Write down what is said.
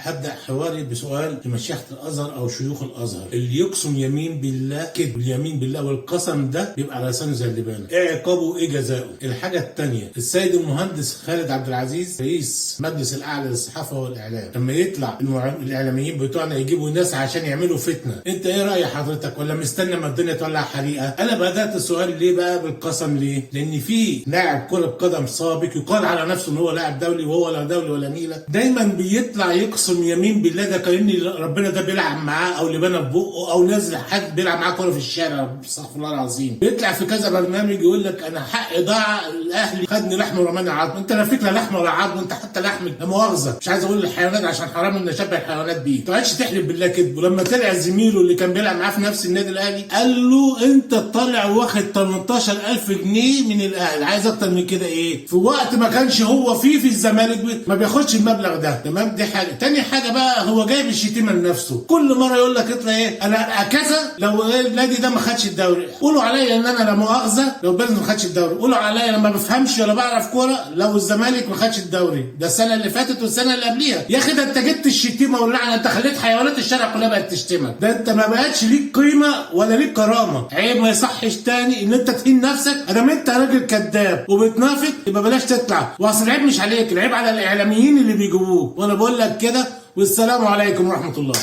هبدأ حواري بسؤال لمشيخة الأزهر أو شيوخ الأزهر. اللي يقسم يمين بالله كده، اليمين بالله والقسم ده بيبقى على لسانه زي اللبانة. إيه عقابه وإيه جزاؤه؟ الحاجة التانية، السيد المهندس خالد عبد العزيز رئيس مجلس الأعلى للصحافة والإعلام، لما يطلع الإعلاميين بتوعنا يجيبوا ناس عشان يعملوا فتنة، أنت إيه رأي حضرتك؟ ولا مستنى ما الدنيا تولع حريقة؟ أنا بدأت السؤال ليه بقى بالقسم ليه؟ لأن في لاعب كرة قدم سابق يقال على نفسه إن هو لاعب دولي وهو لا دولي ولا نيلة، دايما بيطلع يقسم يمين بالله ده كأن ربنا ده بيلعب معاه او لبنى ببقه او نازل حد بيلعب معاه كوره في الشارع، استغفر الله العظيم. بيطلع في كذا برنامج يقول لك انا حقي ضاع، الاهلي خدني لحم ورماني عظم. انت لا فيك لا لحم ولا عظم، انت حتى لحم لا مؤاخذه، مش عايز اقول الحيوانات عشان حرام ان اشبه الحيوانات بيه. ما تقعدش تحلف بالله كده. ولما طلع زميله اللي كان بيلعب معاه في نفس النادي الاهلي قال له انت طالع واخد 18000 جنيه من الاهلي، عايز اكتر من كده ايه؟ في وقت ما كانش هو فيه في الزمالك ما بياخدش المبلغ ده. تمام، دي حاجه. تاني حاجه بقى، هو جايب الشتيمه لنفسه، كل مره يقول لك اطلع ايه انا كذا لو النادي ده ما خدش الدوري، قولوا عليا ان انا لا مؤاخذه لو بيراميدز ما خدش الدوري، قولوا عليا انا ما بفهمش ولا بعرف كوره لو الزمالك ما خدش الدوري ده السنه اللي فاتت والسنه اللي قبليها. يا اخي ده انت جبت الشتيمه واللعنه، انت خليت حيوانات الشارع كلها بقت تشتمك، ده انت ما بقتش ليك قيمه ولا ليك كرامه. عيب، ما يصحش تاني ان انت تهين نفسك. ادام انت راجل كذاب وبتنافق يبقى بلاش تطلع. واصل العيب مش عليك، العيب على الاعلاميين اللي بيجيبوك. وانا بقول لك كده، والسلام عليكم ورحمه الله.